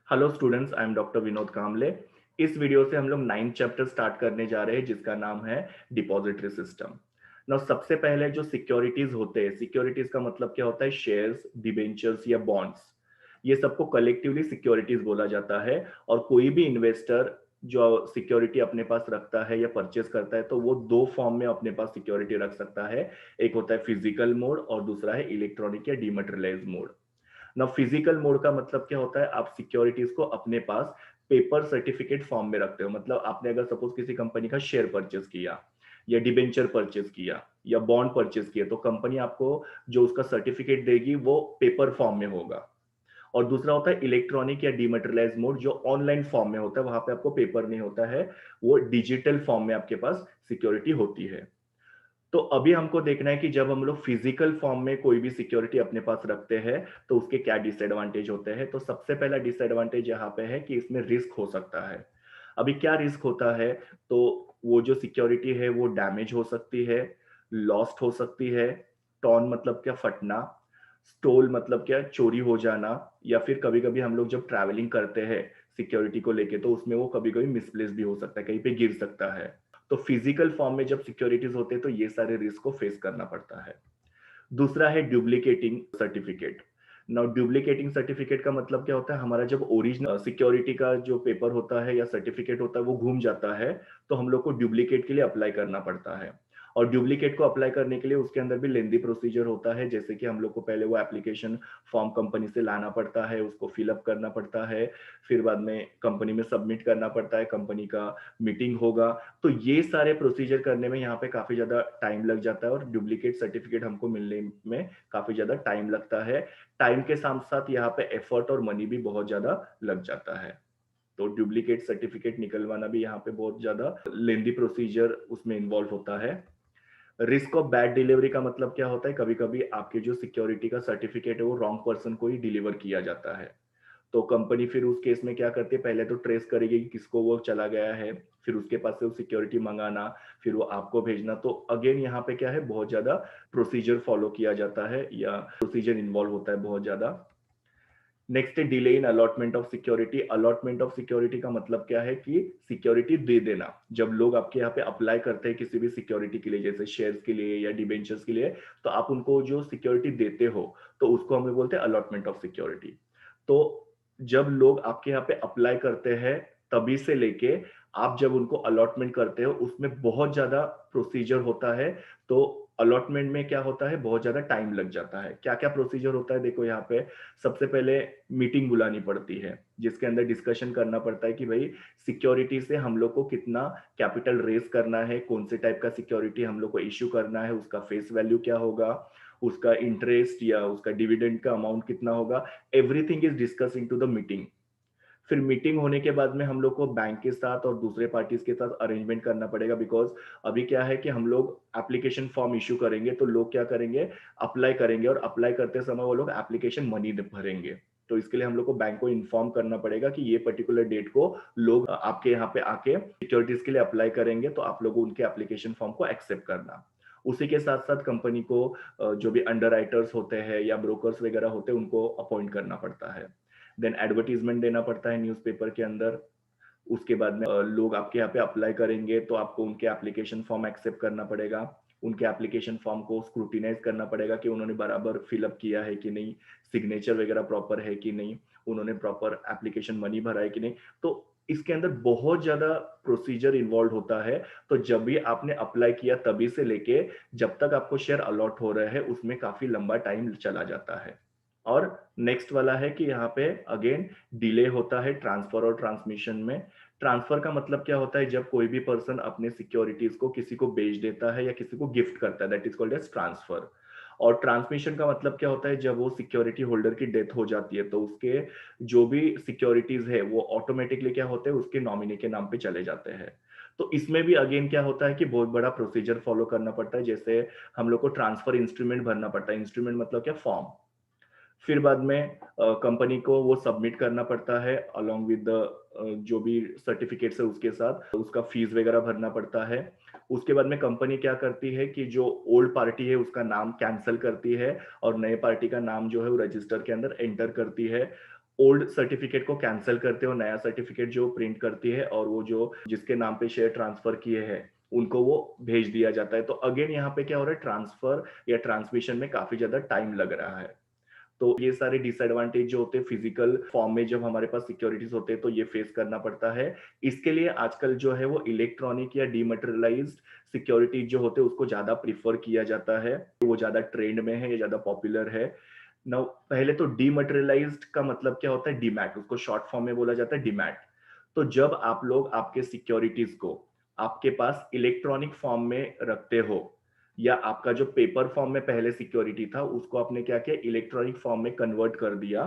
Hello students, I am doctor Vinod Kamle. इस video से हम लोग 9th चैप्टर स्टार्ट करने जा रहे हैं जिसका नाम है डिपॉजिटरी सिस्टम। नाउ सबसे पहले जो सिक्योरिटीज होते हैं, सिक्योरिटीज का मतलब क्या होता है? शेयर्स, डिबेंचर्स या बॉन्ड्स, ये सबको कलेक्टिवली सिक्योरिटीज बोला जाता है। और कोई भी इन्वेस्टर जो सिक्योरिटी अपने पास रखता है या परचेज करता है तो वो दो फॉर्म में अपने पास सिक्योरिटी रख सकता है। एक होता है फिजिकल मोड और दूसरा है इलेक्ट्रॉनिक या डिमैटेरियलाइज मोड। ना फिजिकल मोड का मतलब क्या होता है? आप सिक्योरिटीज को अपने पास पेपर सर्टिफिकेट फॉर्म में रखते हो। मतलब आपने अगर सपोज किसी कंपनी का शेयर परचेज किया या डिबेंचर परचेज किया या बॉन्ड परचेज किया तो कंपनी आपको जो उसका सर्टिफिकेट देगी वो पेपर फॉर्म में होगा। और दूसरा होता है इलेक्ट्रॉनिक या डिमेटेरियलाइज मोड, जो ऑनलाइन फॉर्म में होता है, वहां पे आपको पेपर नहीं होता है, वो डिजिटल फॉर्म में आपके पास सिक्योरिटी होती है। तो अभी हमको देखना है कि जब हम लोग फिजिकल फॉर्म में कोई भी सिक्योरिटी अपने पास रखते हैं तो उसके क्या डिसएडवांटेज होते हैं। तो सबसे पहला डिसएडवांटेज यहाँ पे है कि इसमें रिस्क हो सकता है। अभी क्या रिस्क होता है? तो वो जो सिक्योरिटी है वो डैमेज हो सकती है, लॉस्ट हो सकती है। टॉन मतलब क्या? फटना। स्टोल मतलब क्या? चोरी हो जाना। या फिर कभी कभी हम लोग जब ट्रैवलिंग करते हैं सिक्योरिटी को लेके तो उसमें वो कभी कभी मिसप्लेस भी हो सकता है, कहीं पे गिर सकता है। तो फिजिकल फॉर्म में जब सिक्योरिटीज होते हैं तो ये सारे रिस्क को फेस करना पड़ता है। दूसरा है duplicating certificate. Now duplicating certificate का मतलब क्या होता है? हमारा जब ओरिजिनल सिक्योरिटी का जो पेपर होता है या सर्टिफिकेट होता है वो घूम जाता है तो हम लोग को डुप्लीकेट के लिए अप्लाई करना पड़ता है। और डुप्लीकेट को अप्लाई करने के लिए उसके अंदर भी लेंदी प्रोसीजर होता है, जैसे कि हम लोग को पहले वो एप्लीकेशन फॉर्म कंपनी से लाना पड़ता है, उसको फिलअप करना पड़ता है, फिर बाद में कंपनी में सबमिट करना पड़ता है, कंपनी का मीटिंग होगा। तो ये सारे प्रोसीजर करने में यहाँ पे काफी ज्यादा टाइम लग जाता है और डुप्लीकेट सर्टिफिकेट हमको मिलने में काफी ज्यादा टाइम लगता है। टाइम के साथ साथ यहाँ पे एफर्ट और मनी भी बहुत ज्यादा लग जाता है। तो डुप्लीकेट सर्टिफिकेट निकलवाना भी यहाँ पे बहुत ज्यादा लेंदी प्रोसीजर उसमें इन्वॉल्व होता है। रिस्क ऑफ बैड डिलीवरी का मतलब क्या होता है? कभी कभी आपके जो सिक्योरिटी का सर्टिफिकेट है वो रॉन्ग पर्सन को ही डिलीवर किया जाता है। तो कंपनी फिर उस केस में क्या करती है? पहले तो ट्रेस करेगी कि किसको वो चला गया है, फिर उसके पास से वो सिक्योरिटी मंगाना, फिर वो आपको भेजना। तो अगेन यहाँ पे क्या है, बहुत ज्यादा प्रोसीजर फॉलो किया जाता है या प्रोसीजर इन्वॉल्व होता है बहुत ज्यादा। नेक्स्ट है delay in allotment of security. Allotment of security का मतलब क्या है कि सिक्योरिटी दे देना। जब लोग आपके यहाँ पे अप्लाई करते हैं किसी भी सिक्योरिटी के लिए, जैसे शेयर्स के लिए या डिबेंचर्स के लिए, तो आप उनको जो सिक्योरिटी देते हो तो उसको हम लोग बोलते हैं अलॉटमेंट ऑफ सिक्योरिटी। तो जब लोग आपके यहाँ पे अप्लाई करते हैं तभी से लेके आप जब उनको अलॉटमेंट करते हो उसमें बहुत ज्यादा प्रोसीजर होता है। तो अलॉटमेंट में क्या होता है? बहुत ज्यादा टाइम लग जाता है। क्या क्या प्रोसीजर होता है देखो यहाँ पे। सबसे पहले मीटिंग बुलानी पड़ती है जिसके अंदर डिस्कशन करना पड़ता है कि भाई सिक्योरिटी से हम लोग को कितना कैपिटल रेज करना है, कौन से टाइप का सिक्योरिटी हम लोग को इश्यू करना है, उसका फेस वैल्यू क्या होगा, उसका इंटरेस्ट या उसका डिविडेंड का अमाउंट कितना होगा। Everything is discuss in to the meeting. फिर मीटिंग होने के बाद में हम लोग को बैंक के साथ और दूसरे पार्टीज के साथ अरेंजमेंट करना पड़ेगा, बिकॉज अभी क्या है कि हम लोग एप्लीकेशन फॉर्म इश्यू करेंगे तो लोग क्या करेंगे? अप्लाई करेंगे और अप्लाई करते समय वो लोग एप्लीकेशन मनी भरेंगे। तो इसके लिए हम लोग को बैंक को इन्फॉर्म करना पड़ेगा कि ये पर्टिकुलर डेट को लोग आपके यहाँ पे आके सिक्योरिटीज के लिए अप्लाई करेंगे, तो आप लोग उनके एप्लीकेशन फॉर्म को एक्सेप्ट करना। उसी के साथ साथ कंपनी को जो भी अंडर राइटर्स होते हैं या ब्रोकर्स वगैरह होते हैं उनको अपॉइंट करना पड़ता है। देन एडवर्टीजमेंट देना पड़ता है न्यूज़पेपर के अंदर। उसके बाद में लोग आपके यहाँ पे अप्लाई करेंगे तो आपको उनके एप्लीकेशन फॉर्म एक्सेप्ट करना पड़ेगा। उनके एप्लीकेशन फॉर्म को स्क्रूटिनाइज करना पड़ेगा कि उन्होंने बराबर फिलअप किया है कि नहीं, सिग्नेचर वगैरह प्रॉपर है कि नहीं, उन्होंने प्रॉपर एप्लीकेशन मनी भरा है कि नहीं। तो इसके अंदर बहुत ज्यादा प्रोसीजर इन्वॉल्व होता है। तो जब भी आपने अप्लाई किया तभी से लेके जब तक आपको शेयर अलॉट हो रहे हैं उसमें काफी लंबा टाइम चला जाता है। और नेक्स्ट वाला है कि यहाँ पे अगेन डिले होता है ट्रांसफर और ट्रांसमिशन में। ट्रांसफर का मतलब क्या होता है? जब कोई भी पर्सन अपने सिक्योरिटीज को किसी को बेच देता है या किसी को गिफ्ट करता है, that is called as transfer. और ट्रांसमिशन का मतलब क्या होता है? जब वो सिक्योरिटी होल्डर की डेथ हो जाती है तो उसके जो भी सिक्योरिटीज है वो ऑटोमेटिकली क्या होते हैं? उसके नॉमिनी के नाम पे चले जाते हैं। तो इसमें भी अगेन क्या होता है कि बहुत बड़ा प्रोसीजर फॉलो करना पड़ता है। जैसे हम लोग को ट्रांसफर इंस्ट्रूमेंट भरना पड़ता है। इंस्ट्रूमेंट मतलब क्या? फॉर्म। फिर बाद में कंपनी को वो सबमिट करना पड़ता है अलोंग विद द जो भी सर्टिफिकेट्स है उसके साथ, उसका फीस वगैरह भरना पड़ता है। उसके बाद में कंपनी क्या करती है कि जो ओल्ड पार्टी है उसका नाम कैंसिल करती है और नए पार्टी का नाम जो है वो रजिस्टर के अंदर एंटर करती है। ओल्ड सर्टिफिकेट को कैंसिल करते हो, नया सर्टिफिकेट जो प्रिंट करती है और वो जो जिसके नाम पे शेयर ट्रांसफर किए हैं उनको वो भेज दिया जाता है। तो अगेन यहाँ पे क्या हो रहा है, ट्रांसफर या ट्रांसमिशन में काफी ज्यादा टाइम लग रहा है। तो ये सारे डिसएडवांटेज जो होते हैं फिजिकल फॉर्म में, जब हमारे पास सिक्योरिटीज होते हैं तो ये फेस करना पड़ता है। इसके लिए आजकल जो है वो इलेक्ट्रॉनिक या डीमटेरियलाइज्ड सिक्योरिटी जो होते हैं उसको ज्यादा प्रिफर किया जाता है, वो ज्यादा ट्रेंड में है, ये ज्यादा पॉपुलर है। नाउ पहले तो डीमटेरियलाइज्ड का मतलब क्या होता है, डीमैट, उसको शॉर्ट फॉर्म में बोला जाता है डीमैट। तो जब आप लोग आपके सिक्योरिटीज को आपके पास इलेक्ट्रॉनिक फॉर्म में रखते हो, या आपका जो पेपर फॉर्म में पहले सिक्योरिटी था उसको आपने क्या किया, इलेक्ट्रॉनिक फॉर्म में कन्वर्ट कर दिया,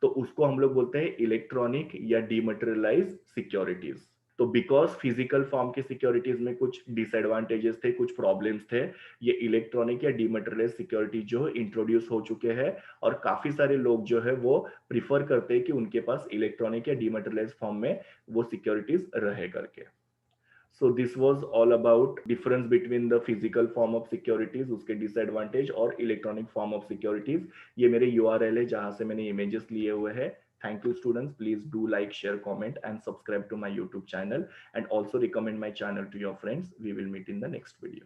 तो उसको हम लोग बोलते हैं इलेक्ट्रॉनिक या डीमटेरियलाइज सिक्योरिटीज। तो बिकॉज फिजिकल फॉर्म की सिक्योरिटीज में कुछ डिसएडवांटेजेस थे, कुछ प्रॉब्लम्स थे, ये इलेक्ट्रॉनिक या डीमटेरियलाइज सिक्योरिटी जो इंट्रोड्यूस हो चुके हैं, और काफी सारे लोग जो है वो प्रिफर करते हैं कि उनके पास इलेक्ट्रॉनिक या डीमटेरियलाइज फॉर्म में वो सिक्योरिटीज रहे करके। So this was all about difference between the physical form of securities, उसके disadvantage, और electronic form of securities। ये मेरे URL है जहां से मैंने images लिए हुए हैं। Thank you students, please do like, share, comment and subscribe to my YouTube channel, and also recommend my channel to your friends। We will meet in the next video।